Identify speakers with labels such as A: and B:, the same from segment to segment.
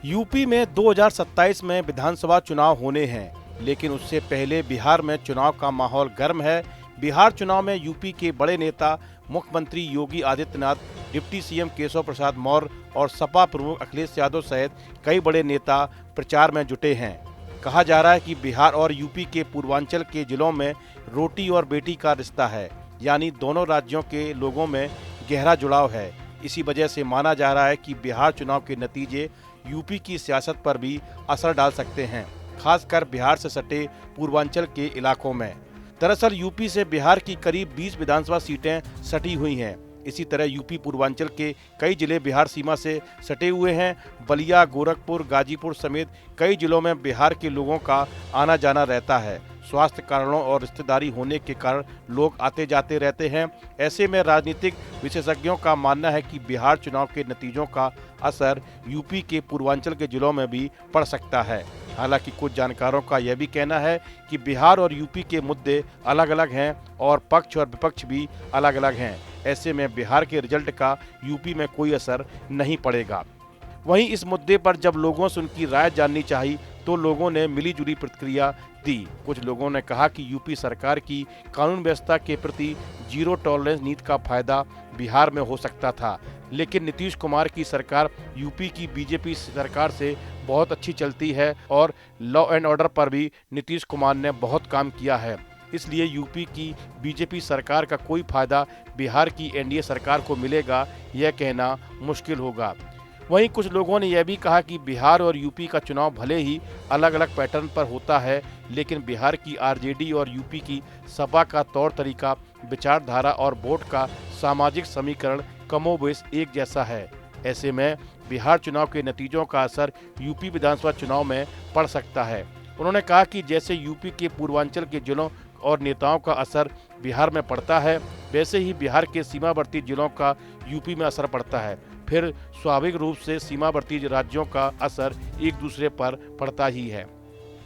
A: UP में 2027 में विधानसभा चुनाव होने हैं, लेकिन उससे पहले बिहार में चुनाव का माहौल गर्म है। बिहार चुनाव में यूपी के बड़े नेता मुख्यमंत्री योगी आदित्यनाथ, डिप्टी सीएम केशव प्रसाद मौर्य और सपा प्रमुख अखिलेश यादव सहित कई बड़े नेता प्रचार में जुटे हैं। कहा जा रहा है कि बिहार और यूपी के पूर्वांचल के जिलों में रोटी और बेटी का रिश्ता है, यानी दोनों राज्यों के लोगों में गहरा जुड़ाव है। इसी वजह से माना जा रहा है कि बिहार चुनाव के नतीजे यूपी की सियासत पर भी असर डाल सकते हैं, खासकर बिहार से सटे पूर्वांचल के इलाकों में। दरअसल यूपी से बिहार की करीब 20 विधानसभा सीटें सटी हुई हैं। इसी तरह यूपी पूर्वांचल के कई जिले बिहार सीमा से सटे हुए हैं। बलिया, गोरखपुर, गाजीपुर समेत कई जिलों में बिहार के लोगों का आना जाना रहता है। स्वास्थ्य कारणों और रिश्तेदारी होने के कारण लोग आते जाते रहते हैं। ऐसे में राजनीतिक विशेषज्ञों का मानना है कि बिहार चुनाव के नतीजों का असर यूपी के पूर्वांचल के जिलों में भी पड़ सकता है। हालांकि कुछ जानकारों का यह भी कहना है कि बिहार और यूपी के मुद्दे अलग अलग हैं और पक्ष और विपक्ष भी अलग अलग हैं। ऐसे में बिहार के रिजल्ट का यूपी में कोई असर नहीं पड़ेगा। वहीं इस मुद्दे पर जब लोगों से उनकी राय जाननी चाहिए तो लोगों ने मिलीजुली प्रतिक्रिया दी। कुछ लोगों ने कहा कि यूपी सरकार की कानून व्यवस्था के प्रति जीरो टॉलरेंस नीति का फायदा बिहार में हो सकता था, लेकिन नीतीश कुमार की सरकार यूपी की बीजेपी सरकार से बहुत अच्छी चलती है और लॉ एंड ऑर्डर पर भी नीतीश कुमार ने बहुत काम किया है। इसलिए यूपी की बीजेपी सरकार का कोई फायदा बिहार की एनडीए सरकार को मिलेगा, यह कहना मुश्किल होगा। वहीं कुछ लोगों ने यह भी कहा कि बिहार और यूपी का चुनाव भले ही अलग अलग पैटर्न पर होता है, लेकिन बिहार की आरजेडी और यूपी की सपा का तौर तरीका, विचारधारा और वोट का सामाजिक समीकरण कमोबेश एक जैसा है। ऐसे में बिहार चुनाव के नतीजों का असर यूपी विधानसभा चुनाव में पड़ सकता है। उन्होंने कहा कि जैसे यूपी के पूर्वांचल के जिलों और नेताओं का असर बिहार में पड़ता है, वैसे ही बिहार के सीमावर्ती जिलों का यूपी में असर पड़ता है। फिर स्वाभाविक रूप से सीमावर्ती राज्यों का असर एक दूसरे पर पड़ता ही है।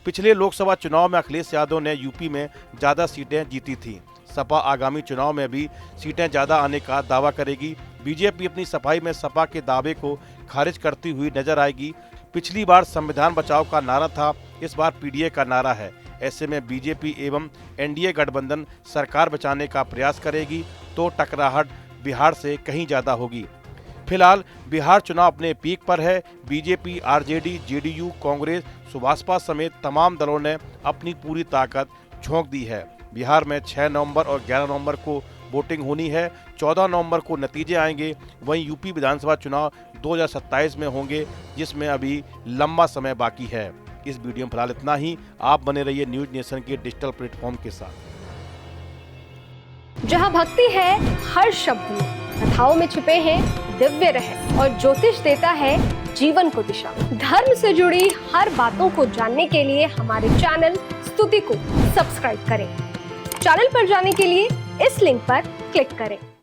A: पिछले लोकसभा चुनाव में अखिलेश यादव ने यूपी में ज़्यादा सीटें जीती थीं। सपा आगामी चुनाव में भी सीटें ज़्यादा आने का दावा करेगी। बीजेपी अपनी सफाई में सपा के दावे को खारिज करती हुई नजर आएगी। पिछली बार संविधान बचाओ का नारा था, इस बार पीडीए का नारा है। ऐसे में बीजेपी एवं एनडीए गठबंधन सरकार बचाने का प्रयास करेगी तो टकराहट बिहार से कहीं ज़्यादा होगी। फिलहाल बिहार चुनाव अपने पीक पर है। BJP, RJD, JDU, Congress, Subhaspa समेत तमाम दलों ने अपनी पूरी ताकत झोंक दी है। बिहार में 6 नवंबर और 11 नवंबर को वोटिंग होनी है। 14 नवंबर को नतीजे आएंगे। वहीं यूपी विधानसभा चुनाव 2027 में होंगे, जिसमें अभी लंबा समय बाकी है। इस वीडियो में फिलहाल इतना ही। आप बने रहिए न्यूज नेशन के डिजिटल प्लेटफॉर्म के साथ।
B: जहां भक्ति है हर शब्द में, कथाओं में छुपे हैं दिव्य रहस्य और ज्योतिष देता है जीवन को दिशा। धर्म से जुड़ी हर बातों को जानने के लिए हमारे चैनल स्तुति को सब्सक्राइब करें। चैनल पर जाने के लिए इस लिंक पर क्लिक करें।